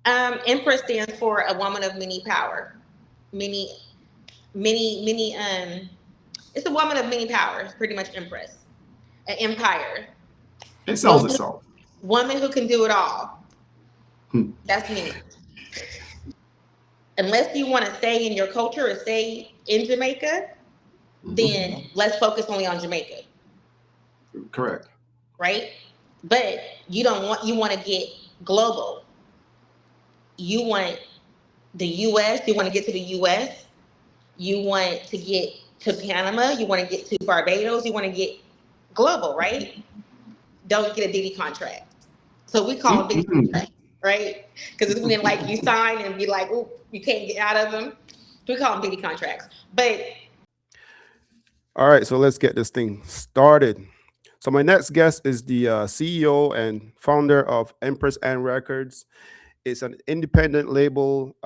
Empress stands for a woman of many power. Many, many. It's a woman of many powers. Pretty much Empress, an empire. It sells Woman, itself. woman who can do it all. Hmm. That's me. Unless you want to stay in your culture or stay in Jamaica, Hmm. then let's focus only on Jamaica, Correct. right? But you want to get global. You want the US, you want to get to the US, you want to get to Panama, you want to get to Barbados, you want to get global, right? Don't get a Diddy contract. So we call them Diddy Mm-mm. contracts, right? Because it's when like you sign and be like, "Ooh, you can't get out of them." We call them Diddy contracts. But All right, so let's get this thing started. So my next guest is the CEO and founder of Empress Ann Records. It's an independent label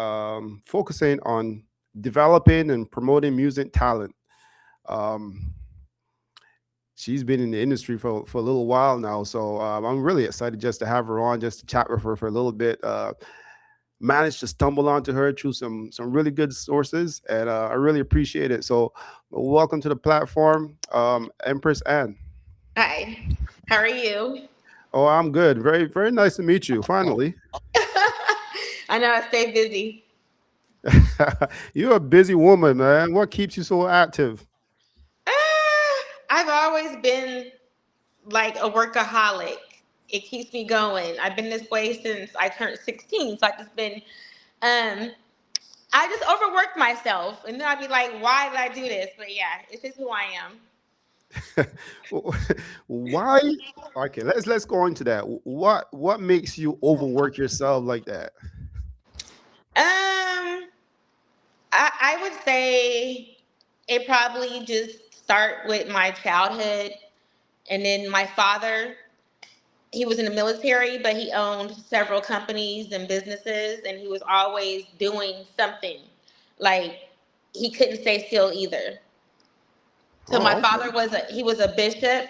focusing on developing and promoting music talent. Um, she's been in the industry for a little while now, so I'm really excited just to have her on, just to chat with her for a little bit. Managed to stumble onto her through some really good sources, and I really appreciate it. So, welcome to the platform, Empress Ann. hi, how are you? Oh, I'm good. Very nice to meet you. Finally, I know I stay busy. you're a busy woman, man. What keeps you so active? I've always been like a workaholic. It keeps me going. I've been this way since I turned 16. So um, I just overworked myself. And then I'd be like, why did I do this? But yeah, it's just who I am. Why? Okay, let's go into that. What makes you overwork yourself like that? Um, I would say it probably just start with my childhood. And then my father, he was in the military, but he owned several companies and businesses, and he was always doing something. Like he couldn't stay still either. So my Oh, father okay. was he was a bishop,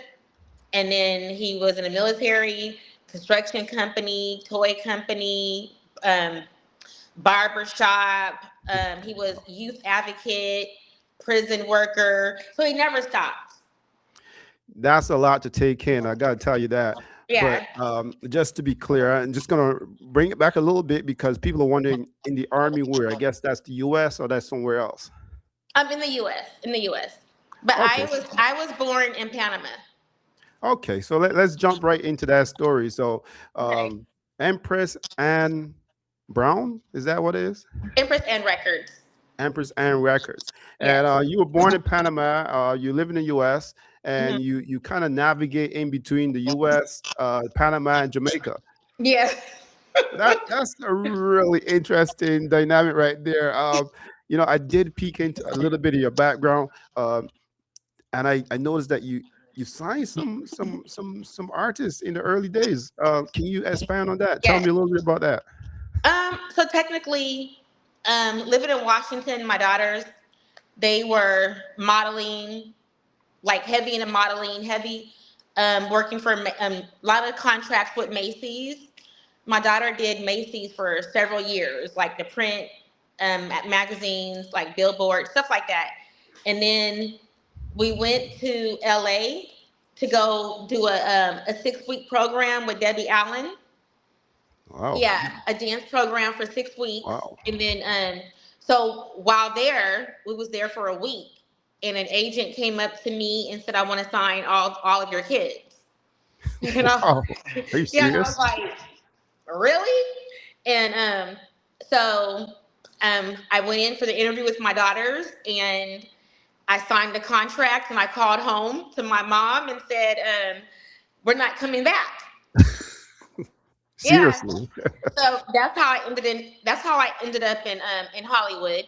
and then he was in the military, construction company, toy company, barber shop. He was youth advocate, prison worker. So he never stopped. That's a lot to take in. I got to tell you that. But Yeah, just to be clear, I'm just gonna bring it back a little bit because people are wondering in the army where. I guess that's the U.S. or that's somewhere else. I'm in the U.S. In the U.S. But Okay, I was born in Panama. okay. So let's jump right into that story. So, Okay. Empress Anne Brown, is that what it is? Empress Ann Records. Empress Ann Records, and Yes. you were born in Panama. You live in the U.S. Hmm. and you kind of navigate in between the U.S., Panama, and Jamaica. Yeah. That's a really interesting dynamic right there. I did peek into a little bit of your background, and I noticed that you signed some artists in the early days. Can you expand on that? Tell Yes. me a little bit about that. So technically, living in Washington, my daughters, they were modeling, like heavy into modeling, heavy, working for a lot of contracts with Macy's. My daughter did Macy's for several years, like the print, at magazines, like Billboard, stuff like that. And then we went to LA to go do a 6 week program with Debbie Allen. Wow, Yeah, a dance program for 6 weeks. wow. And then so while there, we was there for a week, and an agent came up to me and said, I want to sign all of your kids. You know? Wow. Are you Yeah, and I was serious? like, really? And so I went in for the interview with my daughters, and I signed the contract, and I called home to my mom and said, we're not coming back. Yeah. Seriously? So that's how I ended up in Hollywood.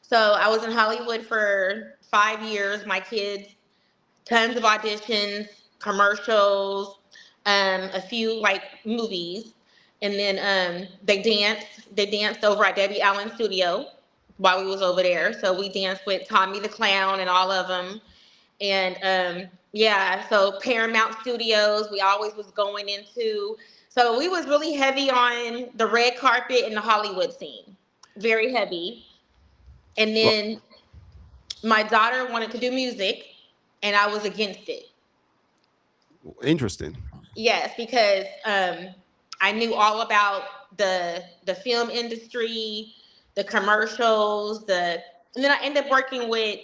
So I was in Hollywood for 5 years. My kids, tons of auditions, commercials, a few like movies, and then they danced. They danced over at Debbie Allen Studio while we was over there. So we danced with Tommy the Clown and all of them. And yeah, so Paramount Studios, we always was going into So we was really heavy on the red carpet and the Hollywood scene. Very heavy. And Well, then my daughter wanted to do music and I was against it. interesting. Yes, because I knew all about the film industry, the commercials, and then I ended up working with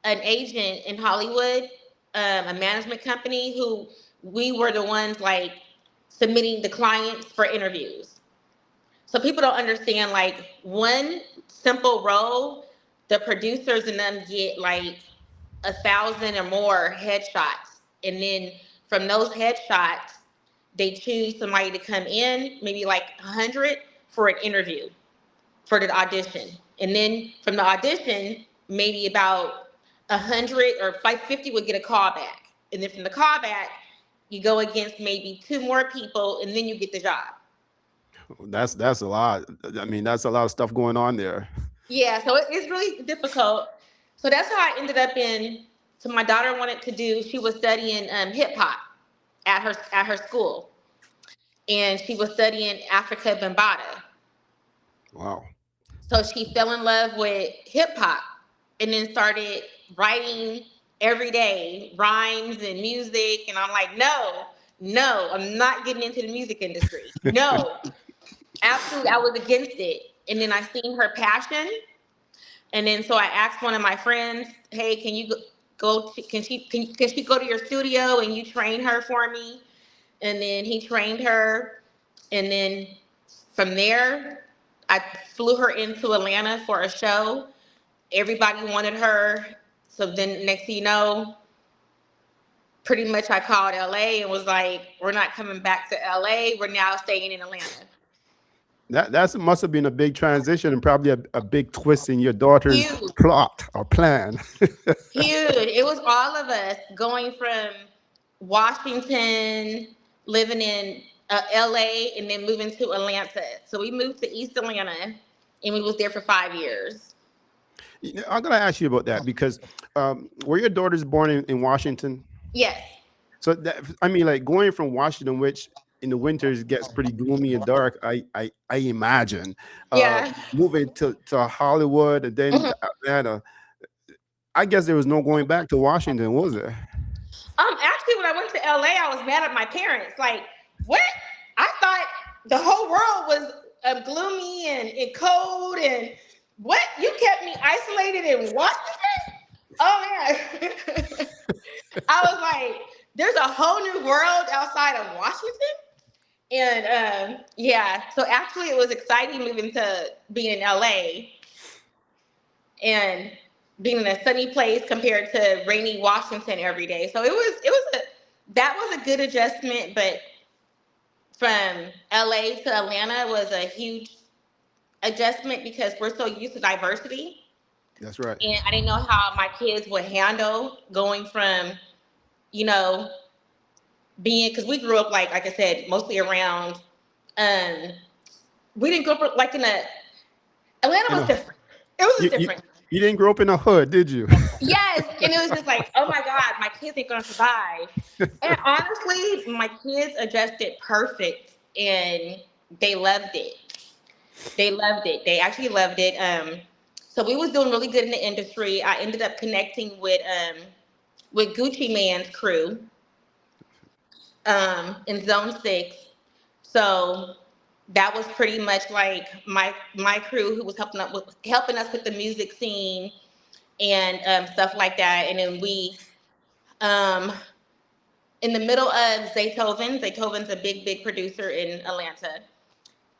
an agent in Hollywood, a management company who we were the ones like submitting the clients for interviews. So people don't understand like one simple role, the producers and them get like 1,000 or more headshots, and then from those headshots, they choose somebody to come in, maybe like 100 for an interview for the audition, and then from the audition, maybe about 100 or 550 would get a call back, and then from the call back, you go against maybe two more people, and then you get the job. That's a lot. I mean, that's a lot of stuff going on there. Yeah, so it's really difficult. So that's how I ended up in. So my daughter wanted to do. She was studying hip hop at her school, and she was studying Africa Bambaataa. Wow. So she fell in love with hip hop, and then started writing every day rhymes and music. And I'm like, no, no, I'm not getting into the music industry. No, absolutely, I was against it. And then I seen her passion. And then so I asked one of my friends, "Hey, can you can she go to your studio and you train her for me?" And then he trained her, and then from there, I flew her into Atlanta for a show. Everybody wanted her. So then next thing you know, pretty much I called LA and was like, "We're not coming back to LA. We're now staying in Atlanta." That must have been a big transition and probably a big twist in your daughter's Huge. plot or plan. Huge. It was all of us going from Washington, living in LA, and then moving to Atlanta. So we moved to East Atlanta, and we was there for 5 years. I'm gonna ask you about that because were your daughters born in Washington? Yes. So that, I mean, like going from Washington, which in the winters gets pretty gloomy and dark. I imagine Yeah. moving to Hollywood and then Mhm. to Atlanta. I guess there was no going back to Washington, was there? Actually, when I went to LA, I was mad at my parents. Like, what? I thought the whole world was gloomy and cold, and what? You kept me isolated in Washington? Oh man. I was like, there's a whole new world outside of Washington. And yeah, so actually it was exciting moving to being in LA and being in a sunny place compared to rainy Washington every day. So that was a good adjustment, but from LA to Atlanta was a huge adjustment because we're so used to diversity. That's right. And I didn't know how my kids would handle going from, you know, being, because we grew up like I said, mostly around um we didn't grow up like in a Atlanta You was know, different. It was you, just you different. you didn't grow up in a hood, did you? Yes. And it was just like, oh my God, my kids ain't gonna survive. And honestly, my kids adjusted perfect and they loved it. They loved it. They actually loved it. So we was doing really good in the industry. I ended up connecting with Gucci Man's crew in Zone 6. So that was pretty much like my crew who was helping us with the music scene and stuff like that. And then we um, in the middle of Zaytoven's a big producer in Atlanta.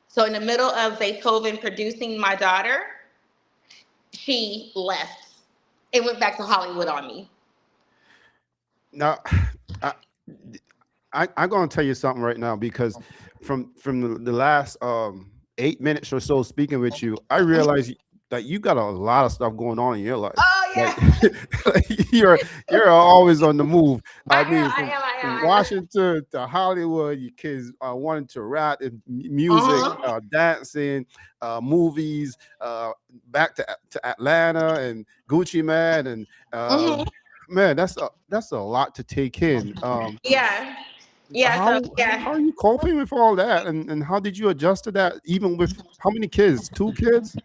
So in the middle of Zaytoven producing my daughter, she left and went back to Hollywood on me. Now, I, I'm going to tell you something right now because from the last 8 minutes or so speaking with you, I realize that you got a lot of stuff going on in your life. Oh Like, yeah, like you're always on the move. I mean, from I am. Washington to Hollywood, your kids wanting to rap and music, Uh-huh. dancing, movies, back to Atlanta and Gucci Man and Hmm. man, that's a lot to take in. Yeah. Yeah, so How are you coping with all that, and how did you adjust to that? Even with how many kids? 2 kids?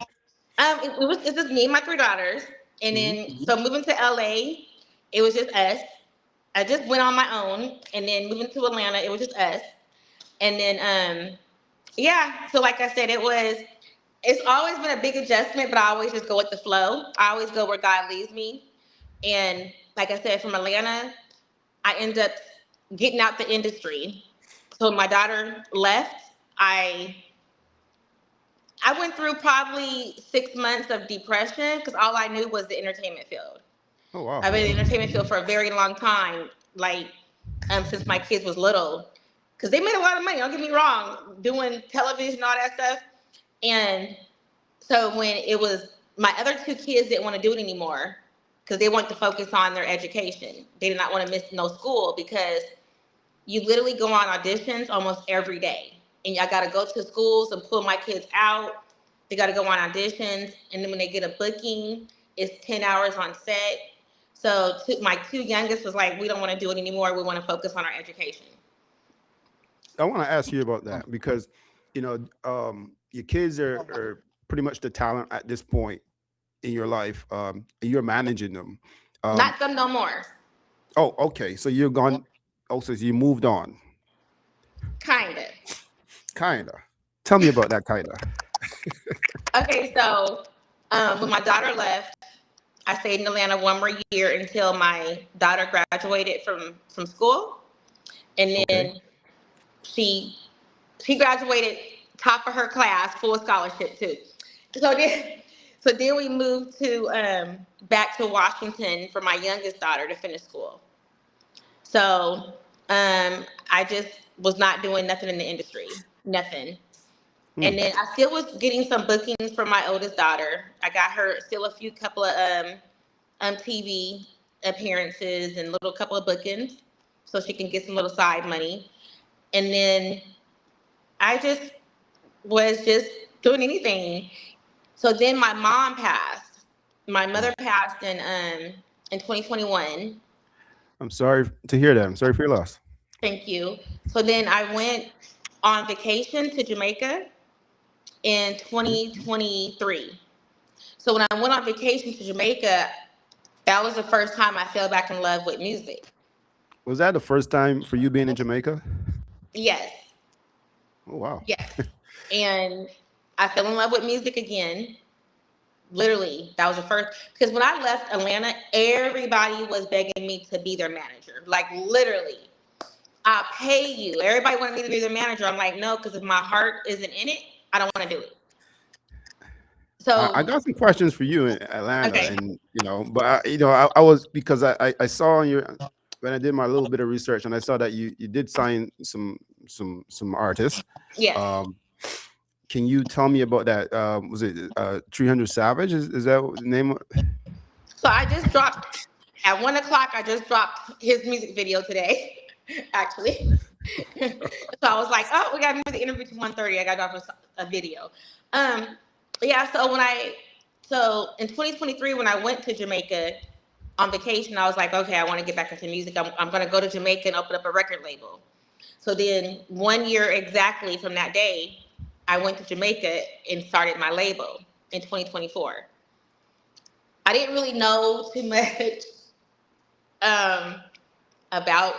it's just me and my 3 daughters, and Mhm. then so moving to LA, it was just us. I just went on my own, and then moving to Atlanta, it was just us, and then yeah. So like I said, it's always been a big adjustment, but I always just go with the flow. I always go where God leads me, and like I said, from Atlanta, I end up getting out the industry. So when my daughter left, I I went through probably 6 months of depression because all I knew was the entertainment field. Oh wow. I've been in the entertainment field for a very long time, like since my kids was little, because they made a lot of money. Don't get me wrong, doing television, all that stuff. And so when it was my other 2 kids didn't want to do it anymore because they wanted to focus on their education. They did not want to miss no school because you literally go on auditions almost every day. And I got to go to schools and pull my kids out. They got to go on auditions. And then when they get a booking, it's 10 hours on set. So my 2 youngest was like, we don't want to do it anymore. We want to focus on our education. I want to ask you about that because, your kids are pretty much the talent at this point in your life. And you're managing them. Not them no more. Oh, okay. So you're gone. Oh, so you moved on. Kind of. Kinda. Tell me about that. Kinda. Okay, so when my daughter left, I stayed in Atlanta one more year until my daughter graduated from school. And Okay. then she graduated top of her class, full scholarship too. So then we moved to back to Washington for my youngest daughter to finish school. So I just was not doing nothing in the industry, nothing. Hmm. And then I still was getting some bookings for my oldest daughter. I got her still a few couple of TV appearances and little couple of bookings, so she can get some little side money. And then I just was just doing anything. So then my mom passed. My mother passed in 2021. I'm sorry to hear that. I'm sorry for your loss. Thank you. So then I went on vacation to Jamaica in Mhm. 2023. So when I went on vacation to Jamaica, that was the first time I fell back in love with music. Was that the first time for you being in Jamaica? Yes, Oh wow. yes. And I fell in love with music again. Literally, that was the first. Because when I left Atlanta, everybody was begging me to be their manager. Like literally, I'll pay you. Everybody wanted me to be their manager. I'm like, no, because if my heart isn't in it, I don't want to do it. I So got some questions for you in Atlanta, okay, and but I was because I saw on your when I did my little bit of research, and I saw that you did sign some artists. yes. Um, can you tell me about that? Was it 300 Savage? Is that what the name? So I just dropped at 1 o'clock. I just dropped his music video today, actually. So I was like, oh, we got to move the interview to 1:30. I got to drop a video. Um, yeah. So in 2023, when I went to Jamaica on vacation, I was like, okay, I want to get back into music. I'm going to go to Jamaica and open up a record label. So then 1 year exactly from that day, I went to Jamaica and started my label in 2024. I didn't really know too much um, about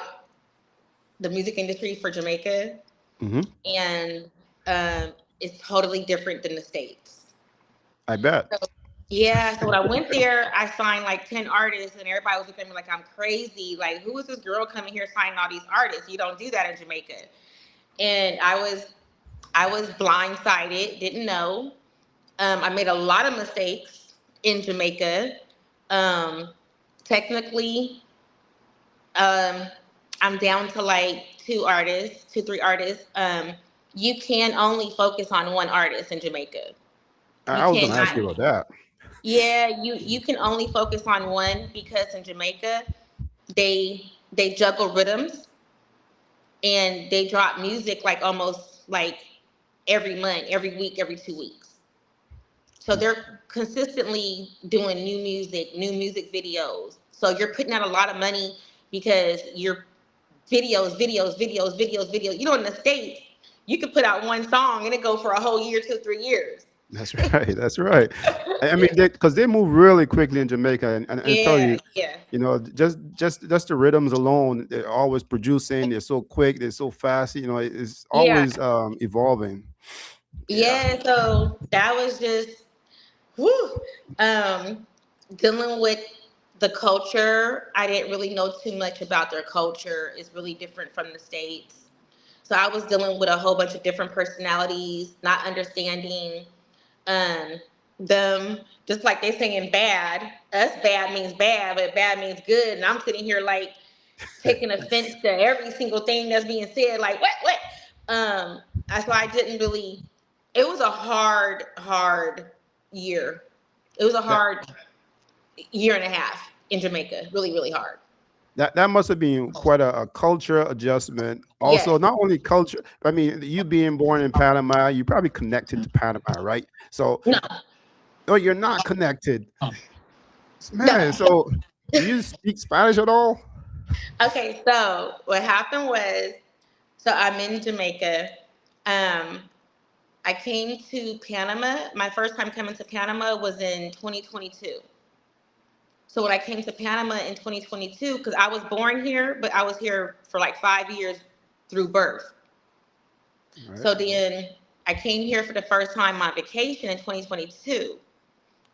the music industry for Jamaica, Hmm. and it's totally different than the States. I bet. So, yeah, so when I went there, I signed like 10 artists, and everybody was looking at me like I'm crazy. Like, who is this girl coming here signing all these artists? You don't do that in Jamaica. And I was blindsided, didn't know. I made a lot of mistakes in Jamaica. Um, Technically, um, I'm down to like 2, 3 artists. You can only focus on one artist in Jamaica. You I was going to ask cannot. you about that. Yeah, you can only focus on one because in Jamaica they juggle rhythms and they drop music like almost like every month, every week, every 2 weeks. So they're consistently doing new music videos. So you're putting out a lot of money because you're videos. You know, in the States, you could put out one song and it go for a whole year, 2, 3 years. That's right. That's right. I mean, because they move really quickly in Jamaica, and I tell Yeah, you, yeah, you know, just the rhythms alone, they're always producing. They're so quick. They're so fast. You know, it's yeah, always evolving. Yeah. yeah. So that was just, whew, um, dealing with the culture. I didn't really know too much about their culture. It's really different from the States. So I was dealing with a whole bunch of different personalities, not understanding um, them. Just like they saying bad, us bad means bad, but bad means good. And I'm sitting here like taking offense to every single thing that's being said. Like what? That's why I didn't really. It was a hard year. It was a That hard year and a half in Jamaica. Really, really hard. that must have been quite a culture adjustment. Also, Yes. not only culture. I mean, you being born in Panama, you probably connected to Panama, right? So, No. oh, you're not connected, No. man. So, do you speak Spanish at all? Okay. So what happened was, so I'm in Jamaica. Um, I came to Panama. My first time coming to Panama was in 2022. So when I came to Panama in 2022, because I was born here, but I was here for like 5 years through birth. Right. So then I came here for the first time on vacation in 2022,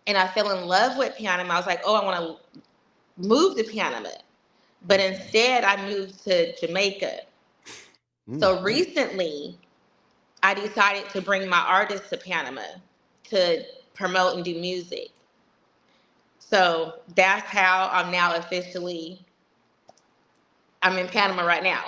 and I fell in love with Panama. I was like, oh, I want to move to Panama. But instead, I moved to Jamaica. Mm. So recently, I decided to bring my artists to Panama to promote and do music. So that's how I'm now officially, I'm in Panama right now.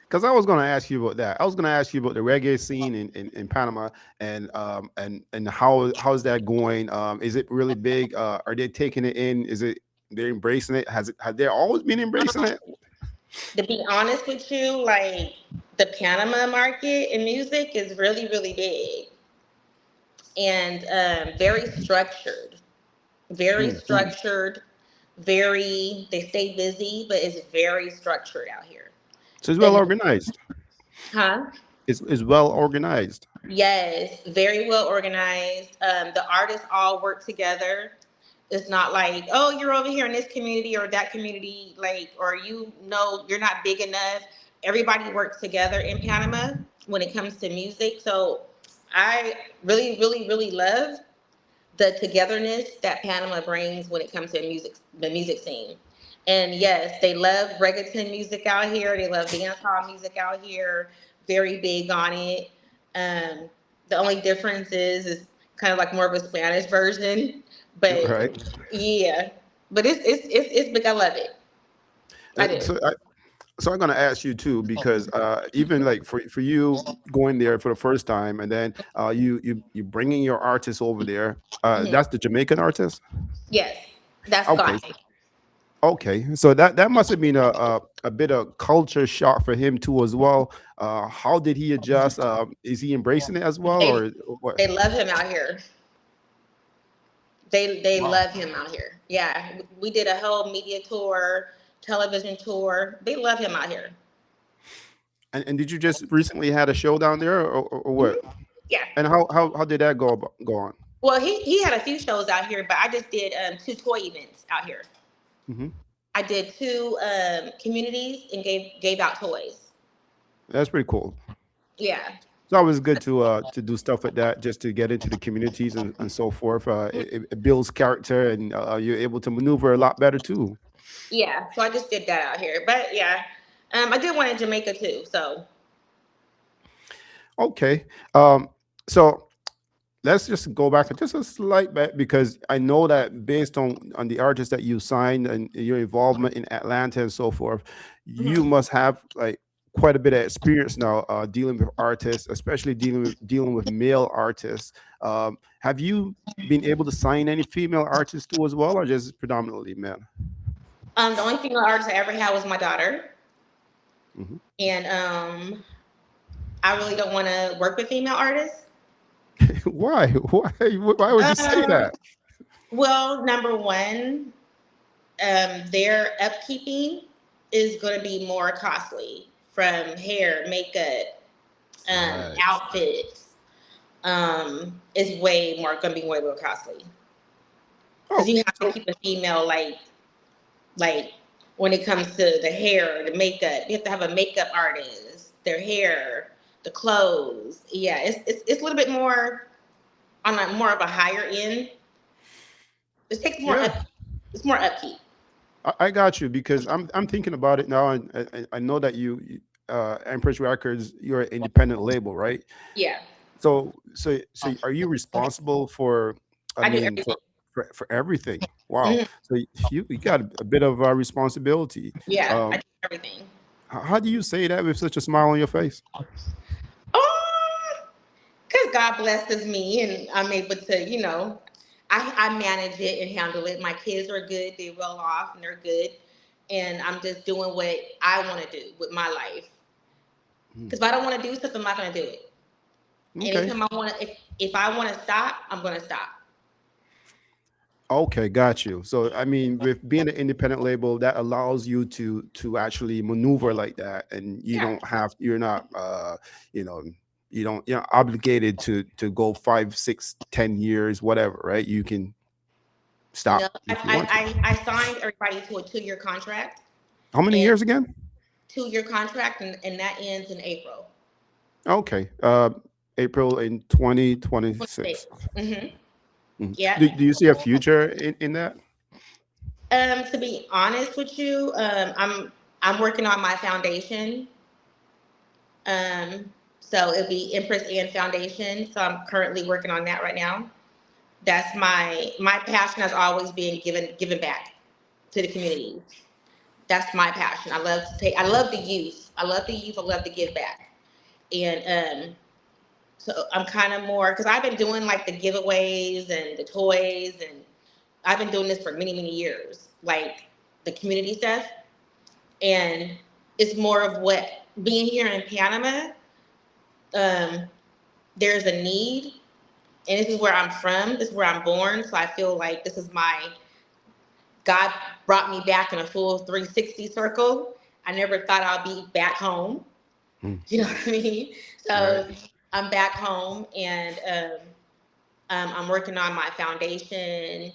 Because I was going to ask you about that. I was going to ask you about the reggae scene in Panama, and how's that going? Is it really big? Are they taking it in? Is it they're embracing it? Have they always been embracing it? To be honest with you, like the Panama market in music is really, really big and very structured. Very Mm. structured, they stay busy, but it's very structured out here. So it's well And, organized. huh? It's well organized. Yes, very well organized. The artists all work together. It's not like, oh, you're over here in this community or that community, like, or you know, you're not big enough. Everybody works together in Panama when it comes to music. So I really, really, really love the togetherness that Panama brings when it comes to the music scene. And yes, they love reggaeton music out here. They love dancehall music out here. Very big on it. Um, the only difference is kind of like more of a Spanish version, but Right. yeah. But it's big. I love it. I Uh, do. So I, so I'm gonna ask you too, because even like for you going there for the first time, and then you bringing your artist over there. Mhm. That's the Jamaican artist. Yes, that's Okay. Scotty. Okay, so that must have been a bit of culture shock for him too as well. How did he adjust? Is he embracing it as well, They or what? they love him out here. They Wow. love him out here. Yeah, we did a whole media tour, television tour. They love him out here. And did you just recently had a show down there, or Hmm. what? Yeah. And how did that go on? Well, he had a few shows out here, but I just did two toy events out here. Hmm. I did two communities and gave out toys. That's pretty cool. Yeah. It's always good to do stuff like that, just to get into the communities and so forth. It builds character, and you're able to maneuver a lot better too. Yeah. So I just did that out here, but yeah, I did one in Jamaica too. So Okay, so let's just go back just a slight bit, because I know that based on the artists that you signed and your involvement in Atlanta and so forth, you mhm. must have like quite a bit of experience now dealing with artists, especially dealing with male artists. Have you been able to sign any female artists too as well, or just predominantly men? The only female artist I ever had was my daughter, Hmm. and I really don't want to work with female artists. Why? Why would you say Um, that? well, number one, their upkeeping is going to be more costly. from hair, makeup, Right. outfits, is way more gonna be way more costly because Oh, you have to so keep a female like when it comes to the hair, the makeup, you have to have a makeup artist, their hair, the clothes. Yeah, it's a little bit more on a more of a higher end. It takes more yeah, up. It's more upkeep. I got you because I'm thinking about it now, and I know that Empress Records, you're an independent label, right? Yeah, So are you responsible for? I I do mean, everything. for everything. Wow. Mhm. So you got a bit of responsibility. Yeah, I Um, do everything. how do you say that with such a smile on your face? Oh, because God blesses me and I'm able to, I manage it and handle it. My kids are good, they're well off and they're good. And I'm just doing what I want to do with my life. Hmm. Because if I don't want to do something, I'm not going to do it. Okay. Anytime I want to, if I want to stop, I'm going to stop. Okay, got you. So I mean, with being an independent label, that allows you to actually maneuver like that, and Yeah. you're not you know, you're not obligated to go 5, 6, 10 years, whatever, right? You can No, stop if you want to. I signed everybody to a 2-year contract How many and years again? 2-year contract, and that ends in April Okay, April in 2026. 26th. Mm-hmm. Mhm. Yeah. Do you see a future in that? To be honest with you, I'm working on my foundation. Um, so it'll be Empress Ann Foundation. So I'm currently working on that right now. That's my passion has always been giving back to the communities. That's my passion. I love the youth. I love the youth. I love to give back. And so I'm kind of more because I've been doing like the giveaways and the toys, and I've been doing this for many, many years, like the community stuff. And it's more of what being here in Panama, um, there's a need, and this is where I'm from. This is where I'm born, so I feel like this is my God brought me back in a full 360 circle. I never thought I'd be back home. Hmm. You know what I mean? Right. So I'm back home, and I'm working on my foundation,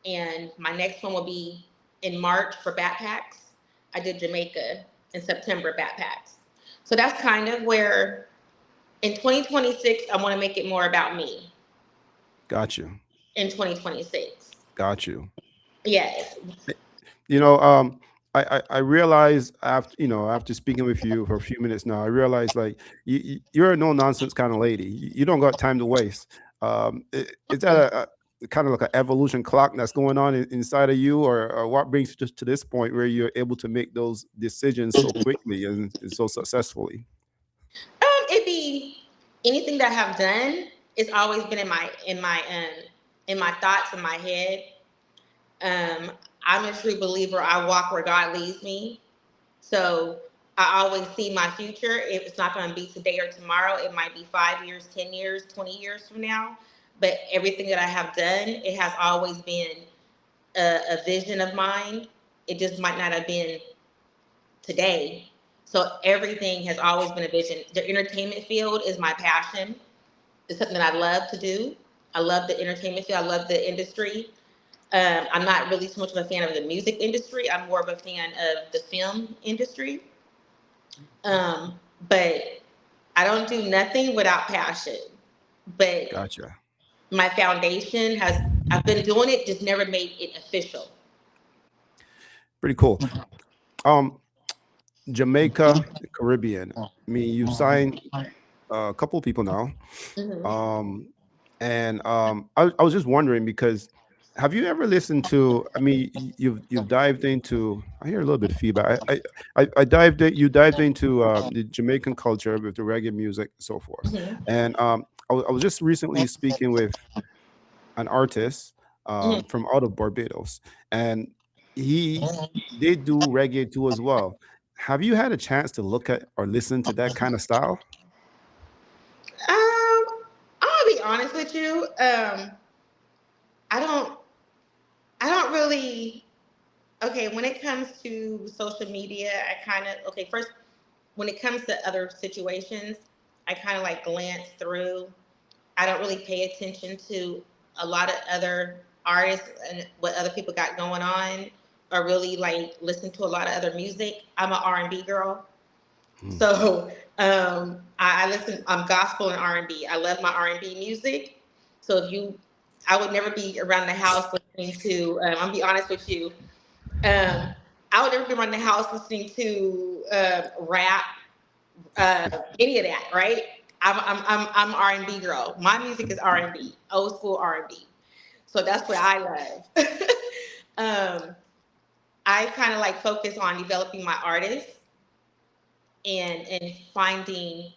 and my next one will be in March for backpacks. I did Jamaica in September backpacks. So that's kind of where in 2026 I want to make it more about me Got you. in 2026. Got you. Yes. You know, I realize after speaking with you for a few minutes now, I realize like you're a no nonsense kind of lady. You don't got time to waste. Is that a kind of like an evolution clock that's going on inside of you, or what brings you to this point where you're able to make those decisions so quickly and so successfully? It'd be anything that I have done. It's always been in my thoughts in my head. Um, I'm a true believer. I walk where God leads me. So I always see my future. If it's not going to be today or tomorrow, it might be 5 years, 10 years, 20 years from now. But everything that I have done, it has always been a vision of mine. It just might not have been today. So everything has always been a vision. The entertainment field is my passion. It's something that I love to do. I love the entertainment field. I love the industry. I'm not really so much of a fan of the music industry. I'm more of a fan of the film industry. But I don't do nothing without passion. But Gotcha. my foundation has, I've been doing it, just never made it official. Pretty cool. Um, Jamaica, the Caribbean. I mean, you've signed a couple of people now. Hmm. Um, and I was just wondering because have you ever listened to? I mean, you've dived into. I hear a little bit of feedback. I dived in, you dived into the Jamaican culture with the reggae music and so forth. Hmm. And I was just recently speaking with an artist Hmm. from out of Barbados, and he did do reggae too as well. Have you had a chance to look at or listen to that kind of style? I'll be honest with you. I don't. I don't really. Okay, when it comes to social media, I kind of okay. First, when it comes to other situations, I kind of like glance through. I don't really pay attention to a lot of other artists and what other people got going on, or really like listen to a lot of other music. I'm an R&B girl. So I listen. I'm gospel and R&B. I love my R&B music. So I would never be around the house listening to. I'm gonna be honest with you. Um, I would never be around the house listening to rap, any of that. Right? I'm R&B girl. My music is R&B, old school R&B. So that's what I love. I kind of like focus on developing my artists and finding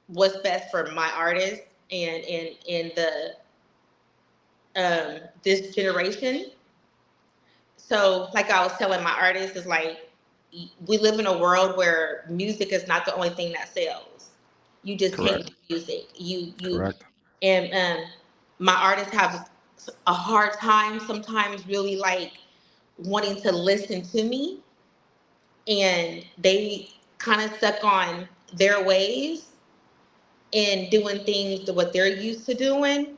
what's best for my artist and in the this generation. So like I was telling my artists is like we live in a world where music is not the only thing that sells. You just can't Correct. do music. You Correct. and my artists have a hard time sometimes really like wanting to listen to me, and they kind of stuck on their ways and doing things to what they're used to doing.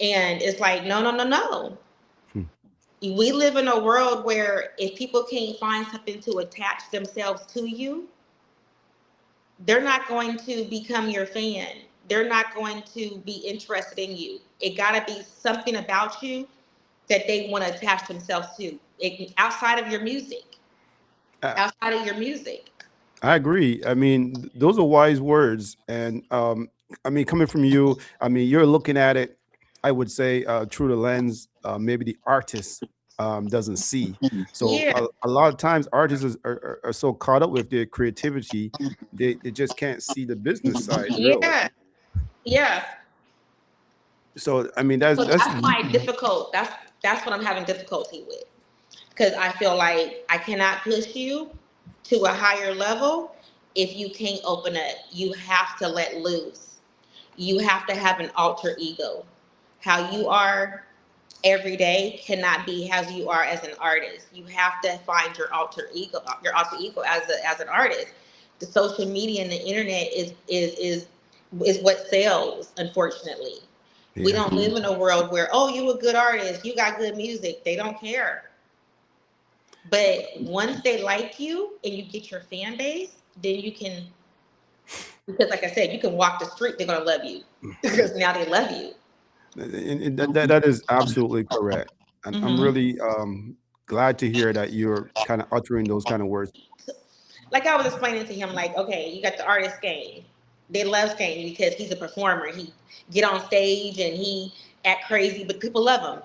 And it's like, no, no, no, no. Hmm. We live in a world where if people can't find something to attach themselves to you, they're not going to become your fan. They're not going to be interested in you. It got to be something about you that they want to attach themselves to, outside of your music. Uh, Outside of your music. I agree. I mean, those are wise words, and I mean, coming from you, I mean, you're looking at it. I would say through the lens, maybe the artist doesn't see. So Yeah, a lot of times, artists are so caught up with their creativity, they just can't see the business side, really. yeah, yeah. So I mean, So that's that's my difficult. That's what I'm having difficulty with, because I feel like I cannot push you to a higher level if you can't open up. You have to let loose. You have to have an alter ego. How you are every day cannot be as you are as an artist. You have to find your alter ego as an artist. The social media and the internet is what sells, unfortunately. We yeah. don't live in a world where, oh, you a good artist, you got good music. They don't care. But once they like you and you get your fan base, then you can, because like I said, you can walk the street, they're gonna love you because now they love you. And that is absolutely correct. I'm Hmm. really glad to hear that you're kind of uttering those kind of words. Like I was explaining to him, like, okay, you got the artist game. They love Skane because he's a performer. He get on stage and he act crazy, but people love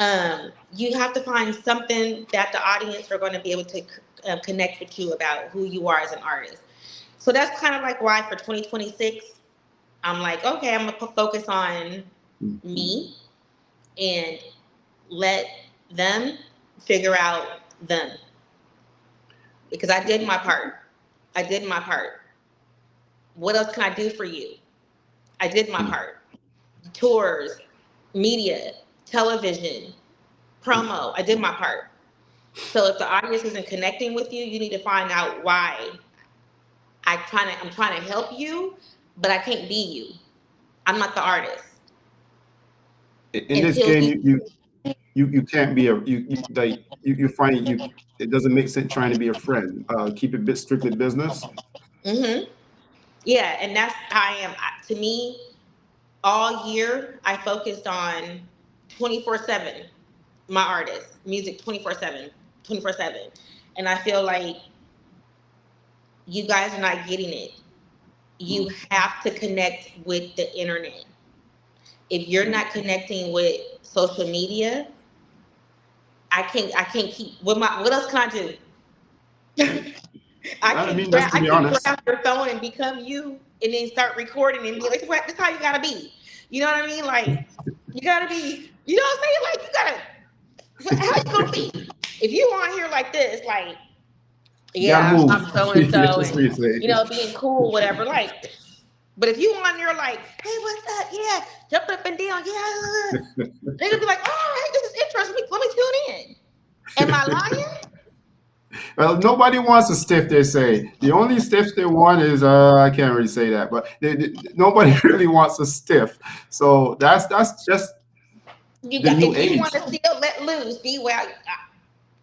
him. You have to find something that the audience are going to be able to connect with you about who you are as an artist. So that's kind of like why for 2026, I'm like, okay, I'm gonna focus on me and let them figure out them, because I did my part. I did my part. What else can I do for you? I did my part. Tours, media, television, promo. I did my part. So if the audience isn't connecting with you, you need to find out why. I'm trying to help you, but I can't be you. I'm not the artist. In this Until game, you you can't be you find you it doesn't make sense trying to be a friend. Keep it strictly business. hmm Yeah, and that's I am to me all year I focused on 24/7 my artist, music 24/7, 24/7. And I feel like you guys are not getting it. You have to connect with the internet. If you're not connecting with social media, I can't keep what else can I do? I mean, that's to I be can't honest. grab your phone and become you and then start recording and be like, that's how you gotta be. You know what I mean? Like you gotta be, you know what I'm saying? Like how you gonna be? If you on here like this, like, You gotta yeah, move. I'm so and so That's what you and say. being cool, whatever. Like, but if you on there like, hey, what's up? Yeah, jumping up and down, yeah. They're gonna be like, all right, this is interesting. Let me tune in. Am I lying? Well, nobody wants a stiff. They say the only stiff they want is I can't really say that, but nobody really wants a stiff. So that's just You the got new if you age. want to still let loose, be well.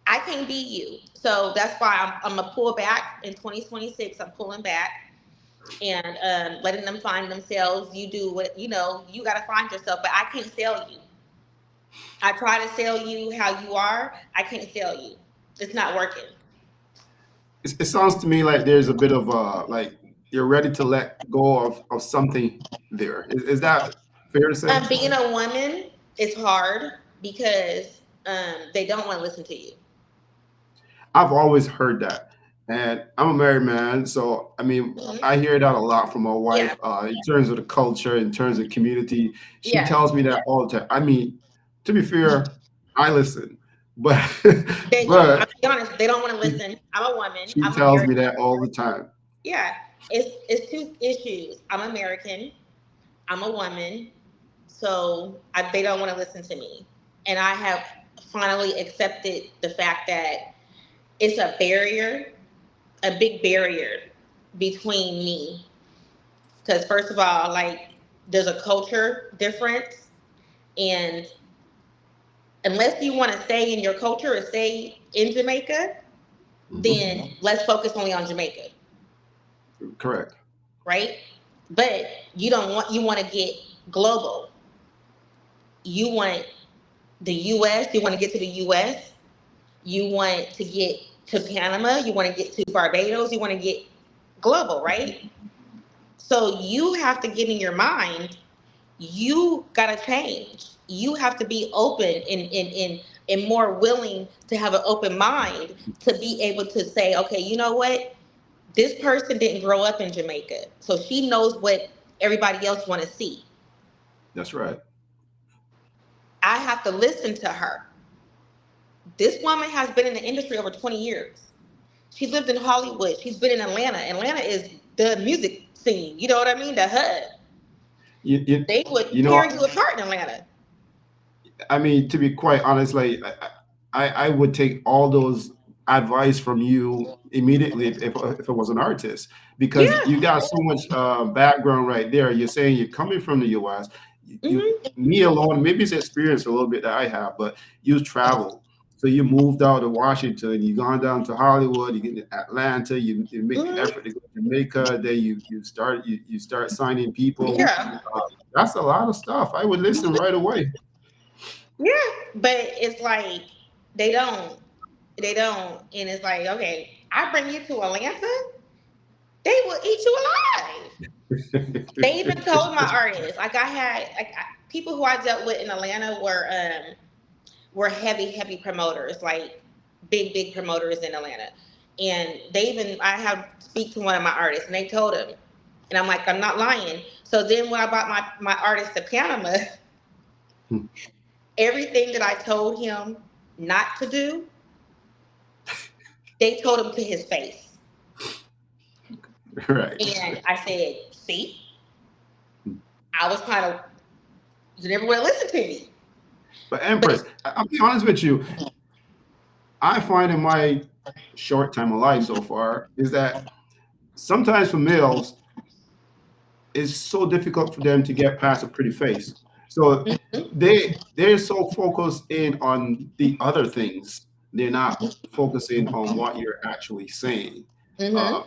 I can't be you. So that's why I'm gonna pull back in 2026. I'm pulling back and letting them find themselves. You do what you know. You got to find yourself, but I can't sell you. I try to sell you how you are. I can't sell you. It's not working. It sounds to me like there's a bit of like you're ready to let go of something there. Is that fair to say? Being a woman is hard because they don't want to listen to you. I've always heard that. And I'm a married man, so I mean, Mhm. I hear that a lot from my Yeah, wife in terms of the culture, in terms of community. She yeah. tells me that all the time. I mean, to be fair, I listen, but They don't. I'll but be honest. They don't want to she, listen. I'm a woman. she I'm tells me American. that all the time. Yeah, it's two issues. I'm American. I'm a woman, so they don't want to listen to me, and I have finally accepted the fact that it's a barrier, a big barrier between me. Because first of all, like there's a culture difference, and unless you want to stay in your culture or stay in Jamaica, Mhm. then let's focus only on Jamaica, Correct. right? But you want to get global. You want the US, you want to get to the US, you want to get to Panama, you want to get to Barbados, you want to get global, right? So you have to get in your mind, you got to change. You have to be open and more willing to have an open mind to be able to say, okay, you know what? This person didn't grow up in Jamaica. So she knows what everybody else want to see. That's right. I have to listen to her. This woman has been in the industry over 20 years. She lived in Hollywood. She's been in Atlanta. Atlanta is the music scene. You know what I mean? The hub. You, you, They you would know, tear you apart in Atlanta. I mean, to be quite honest, like I would take all those advice from you immediately if I was an artist because Yeah. you got so much background right there. You're saying you're coming from the U.S. Hmm. Me alone, maybe it's experience a little bit that I have, but you travel. So you moved out of Washington, you gone down to Hollywood, you get to Atlanta, you make the Hmm. effort to go to Jamaica, then you start signing people. Yeah. Uh, that's a lot of stuff. I would listen right away. Yeah. But it's like they don't. They don't. And it's like, okay, I bring you to Atlanta, they will eat you alive. They even told my artists, like people who I dealt with in Atlanta were heavy promoters, like big promoters in Atlanta. And they even I have speak to one of my artists and they told him, and I'm like, I'm not lying. So then when I brought my artist to Panama, everything that I told him not to do, they told him to his face. Right. And I said, see, I was kind of you never would listen to me. But But Empress, I'll be honest with you. I find in my short time of life so far is that sometimes for males, it's so difficult for them to get past a pretty face. So they're so focused in on the other things. They're not focusing on what you're actually saying. mm-hmm. Uh,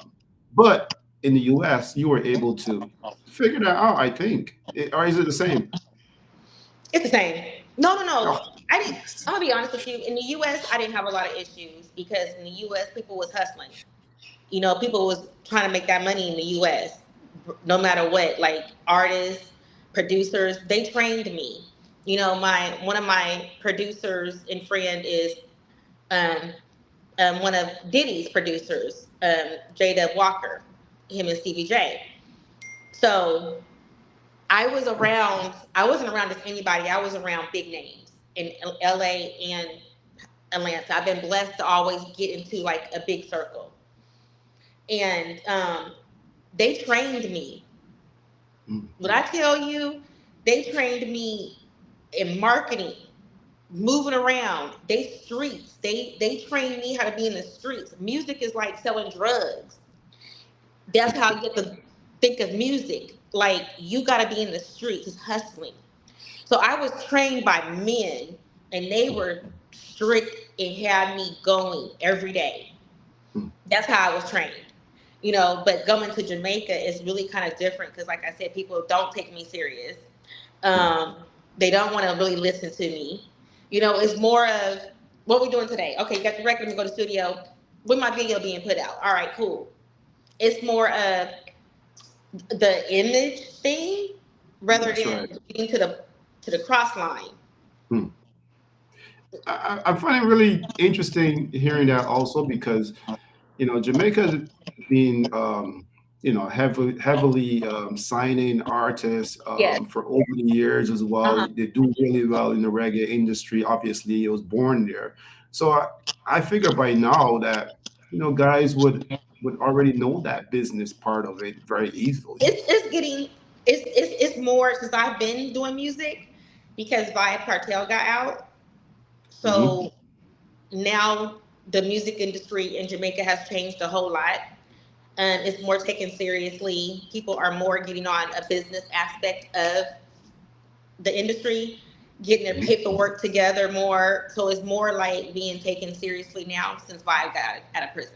but in the US, you were able to figure that out, I think. Or is it the same? It's the same. No, no, Oh, no. I didn't. I'm gonna be honest with you. In the U.S., I didn't have a lot of issues because in the U.S., people was hustling. You know, people was trying to make that money in the U.S. No matter what. Like artists, producers, they trained me. You know, my one of my producers and friend is um, one of Diddy's producers, J. Walker, him and Stevie J. So I wasn't around just anybody. I was around big names in LA and Atlanta. I've been blessed to always get into like a big circle. And they trained me. mm, What I tell you, they trained me in marketing. moving around. They streets. They train me how to be in the streets. Music is like selling drugs. That's how you have to think of music. Like you got to be in the streets, it's hustling. So I was trained by men, and they were strict and had me going every day. Hmm. That's how I was trained. You know, but going to Jamaica is really kind of different because, like I said, people don't take me serious. Um, they don't want to really listen to me. You know, it's more of what we're doing today. Okay, you got the record, we go to the studio. When my video being put out? All right, cool. It's more of the image thing rather That's than right. getting to the cross line. Hmm. I find it really interesting hearing that also because Jamaica's been heavily signing artists Yes. for over the years as well. Uh-huh. They do really well in the reggae industry. Obviously, it was born there, so I figure by now that guys would already know that business part of it very easily. It's getting it's more since I've been doing music because Vibe Cartel got out. Hmm. So now the music industry in Jamaica has changed a whole lot. It's more taken seriously. People are more getting on a business aspect of the industry, getting their paperwork together more. So it's more like being taken seriously now since Vibe got out of prison.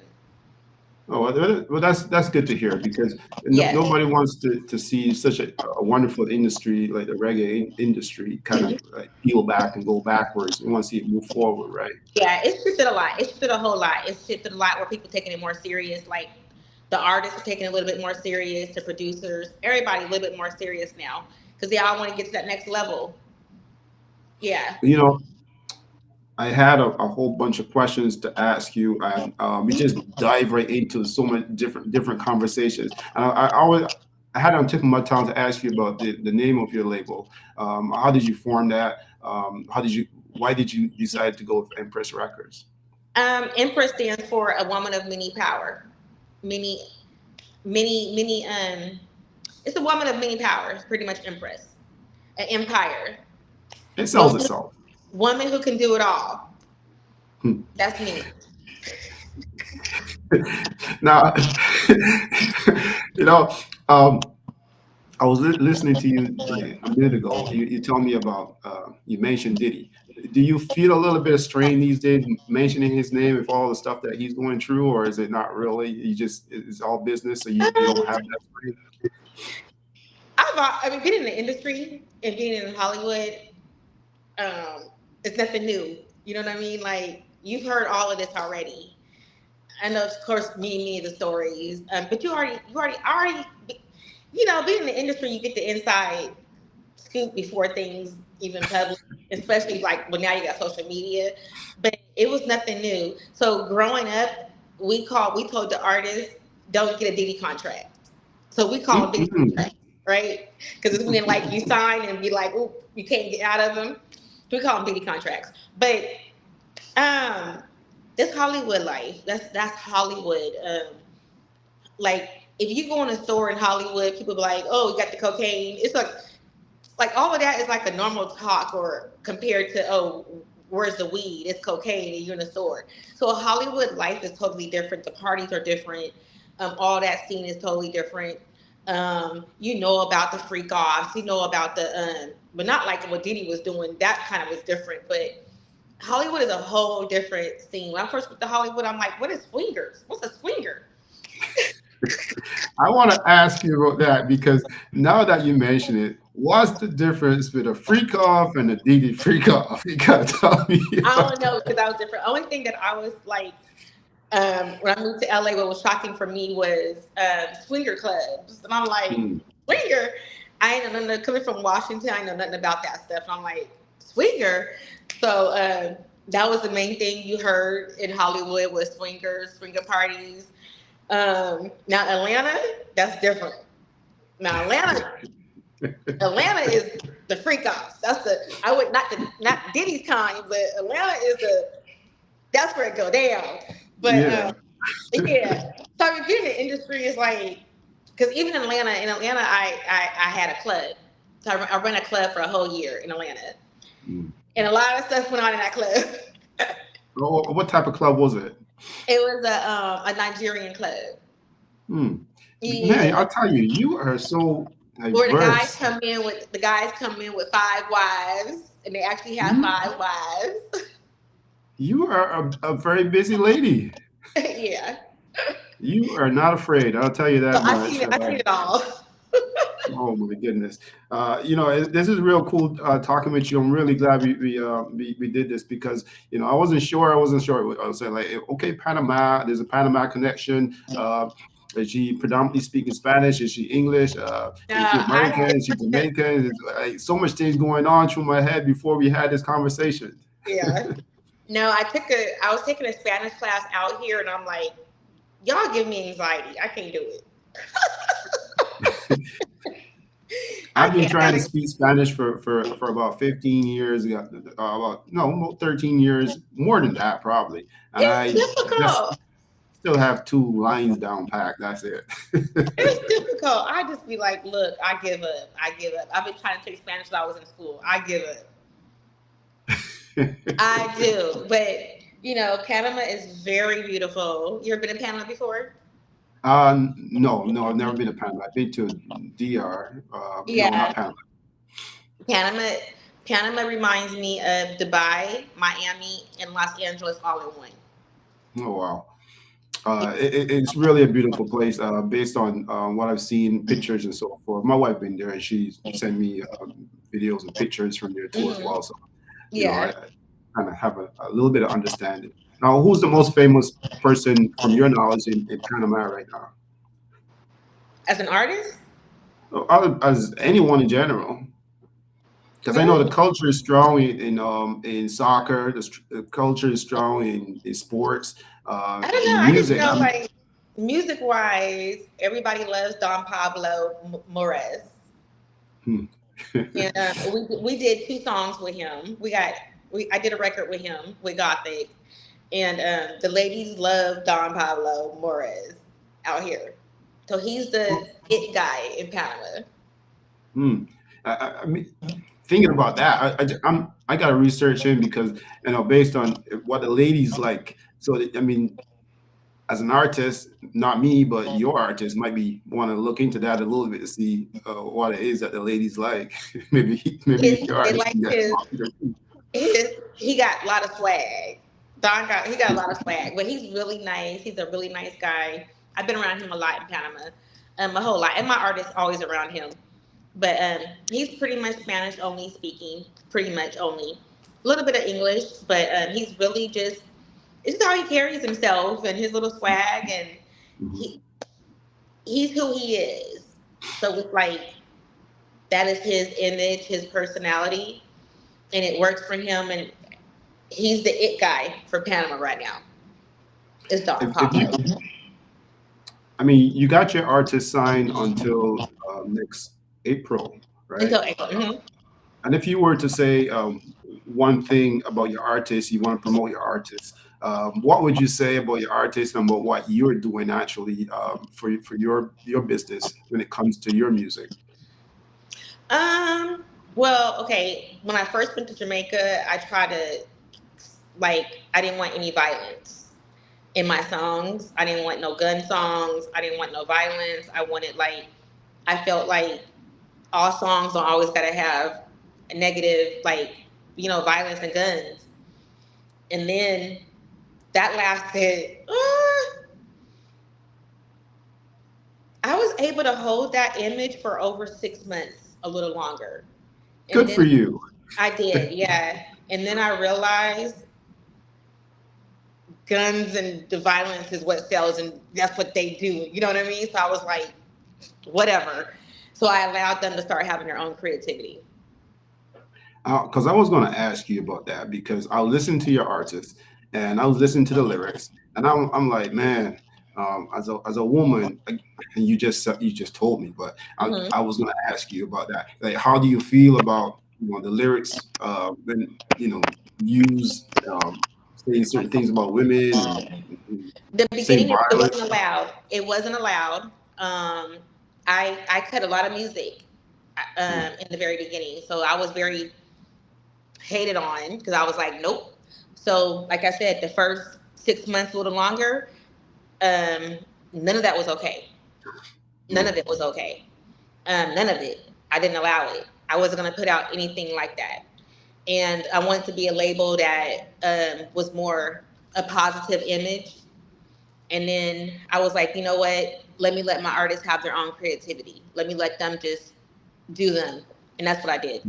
Oh, well, that's good to hear because Yes. nobody wants to see such a wonderful industry like the reggae industry kind of like peel back and go backwards. We want to see it move forward, right? Yeah, it's shifted a lot. It's shifted a whole lot. It's shifted a lot where people taking it more serious. Like the artists are taking it a little bit more serious. The producers, everybody a little bit more serious now because they all want to get to that next level. Yeah. You know, I had a whole bunch of questions to ask you, and we just dive right into so many different conversations. And I had on tip of my tongue to ask you about the name of your label. How did you form that? Why did you decide to go with Empress Records? Empress stands for a woman of many power. Many, many. It's a woman of many powers. Pretty much Empress, an empire. It sells Woman, itself. woman who can do it all. Hmm. That's me. Now, you know, um, I was listening to you like a minute ago. You tell me about you mentioned Diddy. Do you feel a little bit of strain these days mentioning his name with all the stuff that he's going through, or is it not really? You just it's all business, so you don't have that strain? I mean, being in the industry and being in Hollywood, um, it's nothing new. You know what I mean? Like you've heard all of this already. I know, of course, me the stories, but already, you know, being in the industry, you get the inside scoop before things even public, especially like well now you got social media. But it was nothing new. So growing up, we told the artists don't get a Diddy contract. So we call them Diddy Mm-mm. contracts, right? Because it's when like you sign and be like, oh, you can't get out of them. We call them Diddy contracts. But um, that's Hollywood life. That's Hollywood. Like if you go in a store in Hollywood, people be like, "Oh, you got the cocaine." It's like all of that is like a normal talk, or compared to oh, where's the weed? It's cocaine, and you're in a store. So Hollywood life is totally different. The parties are different. All that scene is totally different. You know about the freak offs. You know about the but not like what Diddy was doing. That kind of was different, but Hollywood is a whole different scene. When I first went to Hollywood, I'm like, what is swingers? What's a swinger? I want to ask you about that because now that you mention it, what's the difference with a freak off and a DD freak off? You gotta tell me. I don't know because I was different. Only thing that I was like, when I moved to LA, what was shocking for me was swinger clubs. And I'm like, Hmm. swinger? I ain't know nothing, coming from Washington, I know nothing about that stuff. And I'm like, swinger? So that was the main thing you heard in Hollywood was swingers, swinger parties. Now Atlanta, that's different. Now Atlanta is the freak offs. That's the I would not Diddy's kind, but Atlanta is the that's where it go down. But Yeah. yeah, so I mean, being in the industry is like because even in Atlanta, I had a club. So I ran a club for a whole year in Atlanta. Mm. And a lot of stuff went on in that club. What type of club was it? It was a Nigerian club. Hmm. Man, Yeah. I'll tell you, you are so Where diverse. the guys come in with 5 wives, and they actually have You 5 wives. you are a very busy lady. Yeah. You are not afraid. I'll tell you So that much. I seen it all. Oh my goodness. This is real cool talking with you. I'm really glad we did this because I wasn't sure. I wasn't sure. I was saying like, okay, Panama. There's a Panama connection. Is she predominantly speaking Spanish? Is she English? Is she American? I Is she Jamaican? There's like, so much things going on through my head before we had this conversation. yeah. No, I was taking a Spanish class out here, and I'm like, y'all give me anxiety. I can't do it. I I've been can't. I trying to gotta, speak Spanish for about 15 years, about 13 years, more than that probably. And it's I just difficult. still have 2 lines down packed. That's it. It's difficult. I just be like, look, I give up. I give up. I've been trying to take Spanish since I was in school. I give up. I do. But, Panama is very beautiful. You ever been in Panama before? No, I've never been to Panama. I've been to DR. No, not Yeah. Panama. Panama Panama reminds me of Dubai, Miami, and Los Angeles all in one. Oh wow. It's really a beautiful place based on what I've seen, pictures and so forth. My wife been there and she sent me videos and pictures from there too as Hmm. well. So, I Yeah. kind of have a little bit of understanding. Now, who's the most famous person from your knowledge in Panama right now? As an artist? As anyone in general, because I know the Mm, culture is strong in soccer. The culture is strong in sports, I don't know. in I just music. feel like music wise, everybody loves Don Pablo Morez. Hmm. And we did 2 songs with him. I did a record with him with Gothic, and the ladies love Don Pablo Morez out here. So he's the it guy in Panama. Hmm. I mean, thinking about that, I got to research him because based on what the ladies like. So I mean, as an artist, not me, but your artist might be want to look into that a little bit to see what it is that the ladies like. Maybe your They artist like can get he got a lot of swag. He got a lot of swag, but he's really nice. He's a really nice guy. I've been around him a lot in Panama, a whole lot, and my artist's always around him. But he's pretty much Spanish only speaking, pretty much only. A little bit of English, but he's really just it's just how he carries himself and his little swag, and Mhm. he he's who he is. So it's like that is his image, his personality, and it works for him. And he's the it guy for Panama right now. Is Don If you, Pablo I mean, you got your artist signed until next April, right? until April? Mhm. And if you were to say one thing about your artist, you want to promote your artist, what would you say about your artist and about what you're doing actually for your business when it comes to your music? Um. Well, okay. When I first went to Jamaica, I tried to I didn't want any violence in my songs. I didn't want no gun songs. I didn't want no violence. I felt like all songs don't always gotta have a negative violence and guns. And then that lasted. I was able to hold that image for over 6 months, a little longer, and Good then for you. I did, yeah. And then I realized guns and the violence is what sells, and that's what they do. You know what I mean? So I was like, whatever. So I allowed them to start having their own creativity. Because I was going to ask you about that because I listened to your artist and I was listening to the lyrics and I'm like, man, as a woman, and you just told me, but Hmm. I was going to ask you about that. Like, how do you feel about the lyrics when use saying certain things about women and The saying beginning, it violence? wasn't allowed. It wasn't allowed. Um, I cut a lot of music Hmm. in the very beginning, so I was very hated on because I was like, nope. So, like I said, the first 6 months, a little longer, none of that was okay. None of it was okay. None of it. I didn't allow it. I wasn't going to put out anything like that. And I wanted to be a label that was more a positive image. And then I was like, you know what? Let me let my artists have their own creativity. Let me let them just do them. And that's what I did.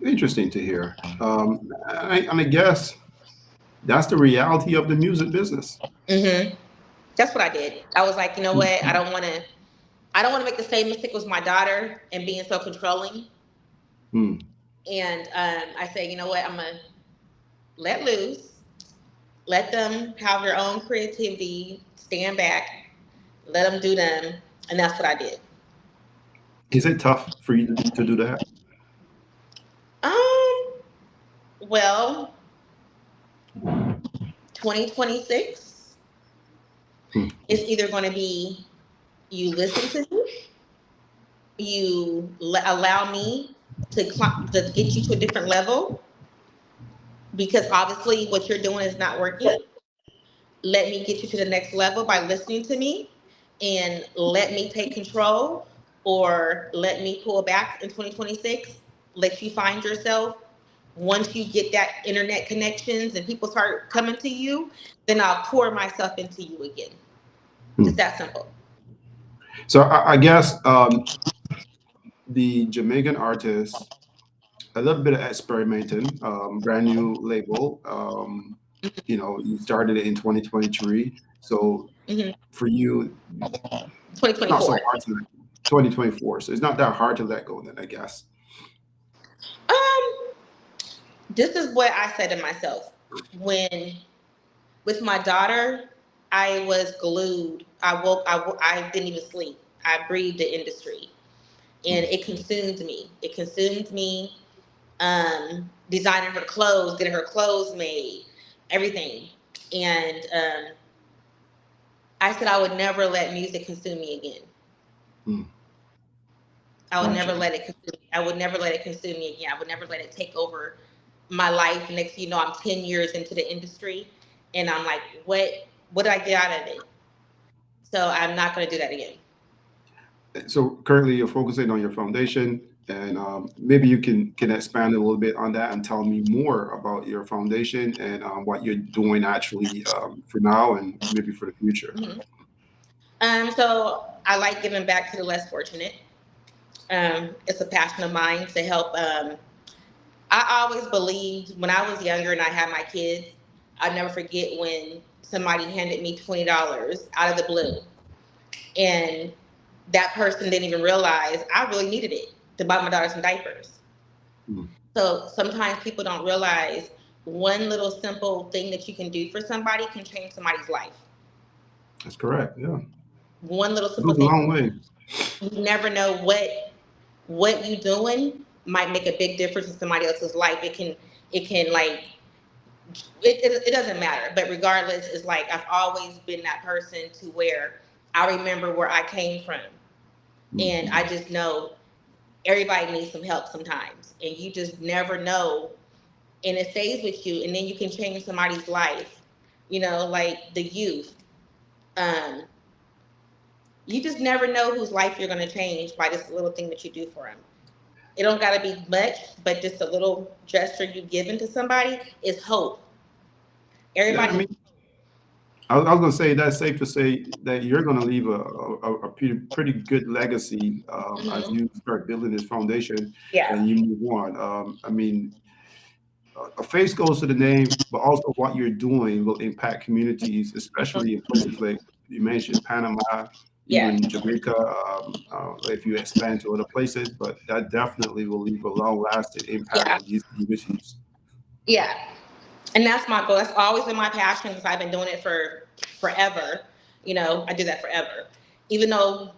Interesting to hear. I guess that's the reality of the music business. Mm-hmm. That's what I did. I was like, you know what? I don't want to make the same mistake with my daughter and being so controlling. Hmm. And I said, you know what? I'm gonna let loose, let them have their own creativity, stand back, let them do them, and that's what I did. Is it tough for you to do that? Um, well, 2026 Hmm. is either going to be you listen to me, allow me to get you to a different level because obviously what you're doing is not working. Let me get you to the next level by listening to me and let me take control, or let me pull back in 2026, let you find yourself. Once you get that internet connections and people start coming to you, then I'll pour myself into you again. Hmm. Just that simple. So I guess the Jamaican artist, a little bit of experimenting, brand new label. You started it in 2023. So Hmm. for you, it's not so 2024. hard to 2024. So it's not that hard to let go then, I guess. Um, this is what I said to myself when with my daughter. I was glued. I didn't even sleep. I breathed the industry, and it consumed me. It consumed me. Designing her clothes, getting her clothes made, everything. And I said I would never let music consume me again. Hmm. I would Gotcha. never let it consume me. I would never let it consume me again. I would never let it take over my life. Next, I'm 10 years into the industry, and I'm like, what did I get out of it? So I'm not going to do that again. So currently you're focusing on your foundation, and maybe you can expand a little bit on that and tell me more about your foundation and what you're doing actually for now and maybe for the future. Hmm. So I like giving back to the less fortunate. It's a passion of mine to help. I always believed when I was younger and I had my kids, I'd never forget when somebody handed me $20 out of the blue. And that person didn't even realize I really needed it to buy my daughter some diapers. Hmm. So sometimes people don't realize one little simple thing that you can do for somebody can change somebody's life. That's correct. Yeah, One little it simple goes a thing. long way. You never know what you doing might make a big difference in somebody else's life. It can like it doesn't matter. But regardless, it's like I've always been that person to where I remember where I came from. And Hmm. I just know everybody needs some help sometimes. And you just never know. And it stays with you. And then you can change somebody's life. Like the youth. Um, you just never know whose life you're going to change by this little thing that you do for them. It don't got to be much, but just a little gesture you given to somebody is hope. Yeah, I Everybody. mean, I was going to say that's safe to say that you're going to leave a pretty good legacy as Mhm. you start building this foundation Yeah. and you move on. I mean, a face goes to the name, but also what you're doing will impact communities, especially in places like you mentioned, Panama, Yeah. even Jamaica, if you expand to other places. But that definitely will leave a long-lasting impact Yeah. with these communities. Yeah. And that's my goal. That's always been my passion because I've been doing it for forever. I do that forever. Even though,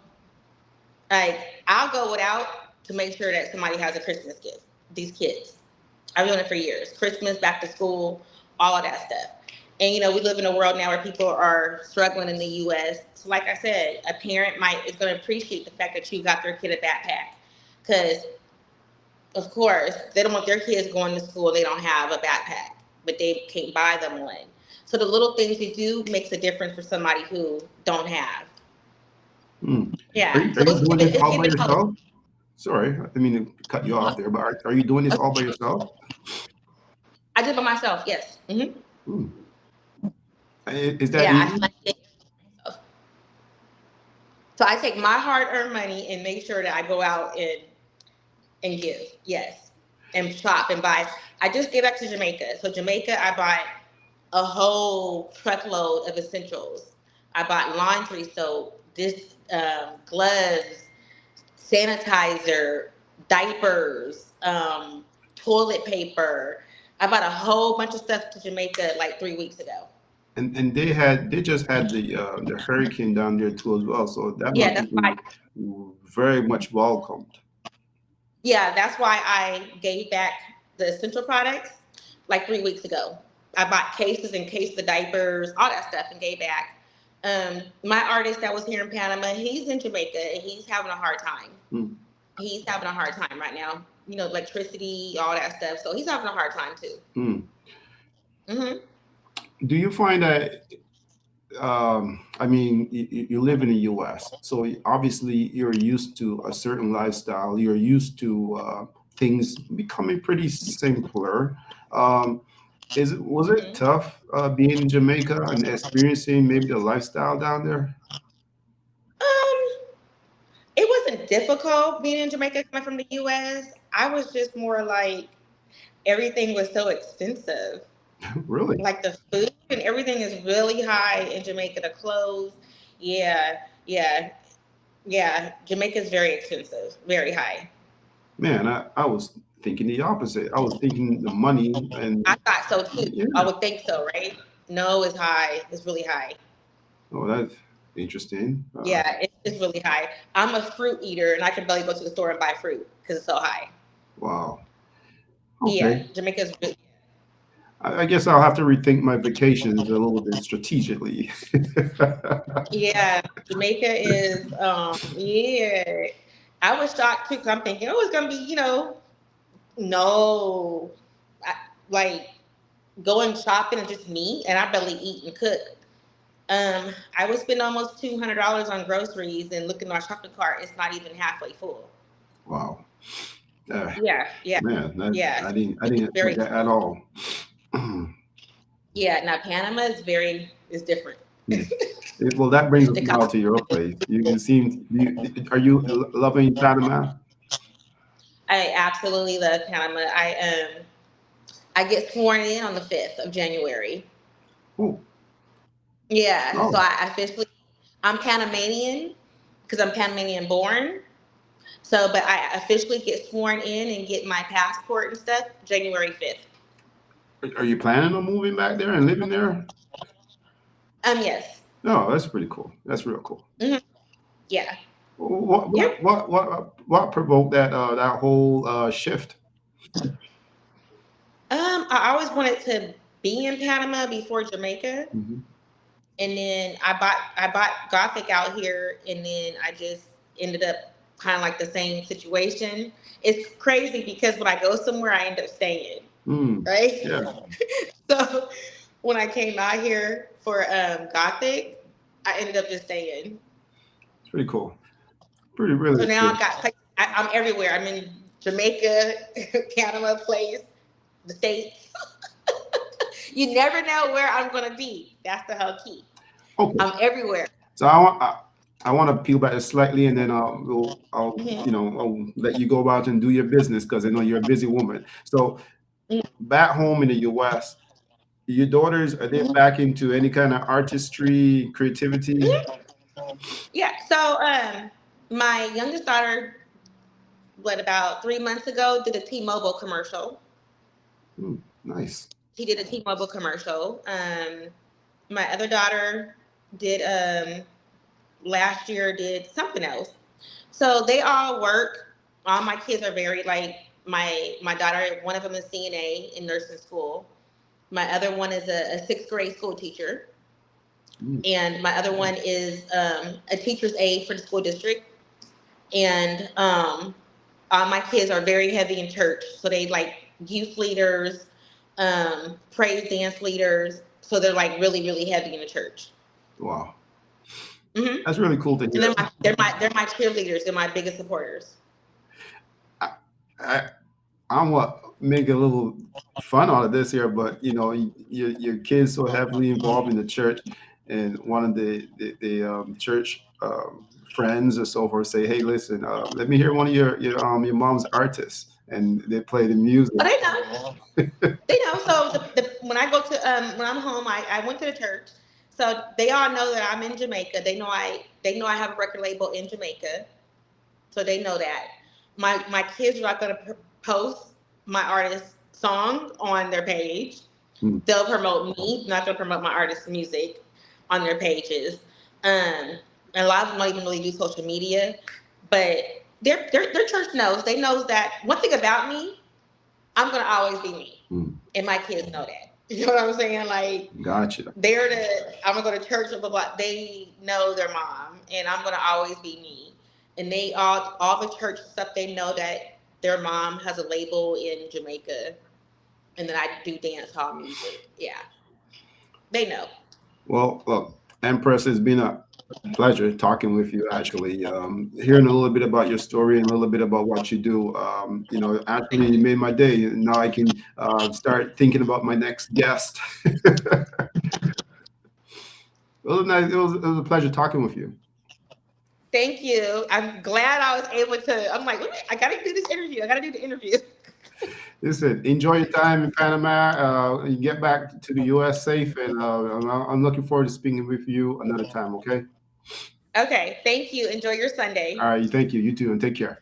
like, I'll go without to make sure that somebody has a Christmas gift. These kids. I've been doing it for years. Christmas, back to school, all of that stuff. And we live in a world now where people are struggling in the U.S. So, like I said, a parent is going to appreciate the fact that you got their kid a backpack, because Of course, they don't want their kids going to school. They don't have a backpack, but they can't buy them one. So the little things you do makes a difference for somebody who don't have. Hmm. Yeah. Are So you doing this it's all by giving hope. yourself? Sorry, I didn't mean to cut you off there, but are you doing this all by yourself? I did it by myself. Yes. Hmm. Is that Yeah. I easy? funded it myself. So I take my hard-earned money and make sure that I go out and give. Yes. And shop and buy. I just gave back to Jamaica. So Jamaica, I bought a whole truckload of essentials. I bought laundry soap, gloves, sanitizer, diapers, toilet paper. I bought a whole bunch of stuff to Jamaica like 3 weeks ago. And they just had the hurricane down there too as well, so that Yeah, must that's have why. been very much welcomed. Yeah, that's why I gave back the essential products like 3 weeks ago. I bought cases and cases of diapers, all that stuff, and gave back. My artist that was here in Panama, he's in Jamaica and he's having a hard time. Hmm. He's having a hard time right now. You know, electricity, all that stuff. So he's having a hard time too. Hmm. hmm Do you find that I mean, you live in the U.S., so obviously you're used to a certain lifestyle. You're used to things becoming pretty simpler. Um, was it hmm tough being in Jamaica and experiencing maybe the lifestyle down there? Um, it wasn't difficult being in Jamaica coming from the US. I was just more like everything was so expensive. Really? Like the food and everything is really high in Jamaica. The clothes, yeah, yeah, yeah. Jamaica is very expensive, very high. Man, I was thinking the opposite. I was thinking the money and I thought so too. yeah. I would think so, right? No, it's high. It's really high. Oh, that's interesting. Yeah, it's really high. I'm a fruit eater, and I can barely go to the store and buy fruit because it's so high. Wow. Yeah, Okay. Jamaica's really. I guess I'll have to rethink my vacations a little bit strategically. Yeah, Jamaica is. Yeah, I was shocked too because I'm thinking, oh, it's gonna be, no, I, like going shopping and just me, and I barely eat and cook. I would spend almost $200 on groceries, and looking at my shopping cart, it's not even halfway full. Wow. Uh, Yeah, yeah, man, yeah. I It's didn't very expect that at expensive. all. Yeah, now Panama is different. Hmm. Well, that brings us The now cost to your place. You seem are you loving Panama? I absolutely love Panama. I get sworn in on the 5th of January. Oh, Yeah, so oh, I officially I'm Panamanian because I'm Panamanian born. So, but I officially get sworn in and get my passport and stuff January 5th. are you planning on moving back there and living there? Yes. No, that's pretty cool. That's real cool. hmm Yeah. What Yep. what what provoked that whole shift? I always wanted to be in Panama before Jamaica, Mhm. and then I bought Gothic out here, and then I just ended up kind of like the same situation. It's crazy because when I go somewhere, I end up staying, Mm, right? yeah, So when I came out here for Gothic, I ended up just staying. it's pretty cool. Pretty really So now cool. I got I'm everywhere. I'm in Jamaica, Panama place, the States. You never know where I'm gonna be. That's the whole key. Okay, I'm everywhere. so I want to peel back slightly, and then I'll hmm I'll let you go about and do your business because I know you're a busy woman. So back home in the U.S., your daughters are they back into any kind of artistry, creativity? Yeah. So my youngest daughter, what about 3 months ago, did a T-Mobile commercial. Hmm, nice. She did a T-Mobile commercial. My other daughter did last year did something else. So they all work. All my kids are very like my daughter. One of them is CNA in nursing school. My other one is a sixth grade school teacher, Hmm, and my other one is a teacher's aide for the school district. And My kids are very heavy in church, so they like youth leaders, praise dance leaders. So they're like really, really heavy in the church. Wow. Hmm. That's really cool to And hear. they're my cheerleaders. They're my biggest supporters. I want make a little fun out of this here, but you know, your kids so heavily involved in the church, and one of the church friends or so forth say, "Hey, listen, let me hear one of your mom's artists," and they play the music. Oh, they know. They know. So when I go to when I'm home, I went to the church. So they all know that I'm in Jamaica. They know I have a record label in Jamaica. So they know that. My kids are not gonna post my artist song on their page. Hmm. They'll promote me, not gonna promote my artist's music on their pages. And a lot of them don't even really do social media. But their church knows. They knows that one thing about me, I'm gonna always be me. Hmm. And my kids know that. You know what I'm saying? Like Gotcha. I'm gonna go to church, blah blah blah. They know their mom, and I'm gonna always be me. And they all the church stuff. They know that their mom has a label in Jamaica, and that I do dance hall music. Yeah, they know. Well, look, Empress, it's been a pleasure talking with you. Actually, hearing a little bit about your story and a little bit about what you do. You know, actually, you made my day. Now I can start thinking about my next guest. It was a pleasure talking with you. Thank you. I'm glad I was able to. I'm like, I gotta do this interview. I gotta do the interview. Listen, enjoy your time in Panama. You get back to the U.S. safe, and I'm looking forward to speaking with you another time. Okay. Okay. Thank you. Enjoy your Sunday. All right. Thank you. You too, and take care.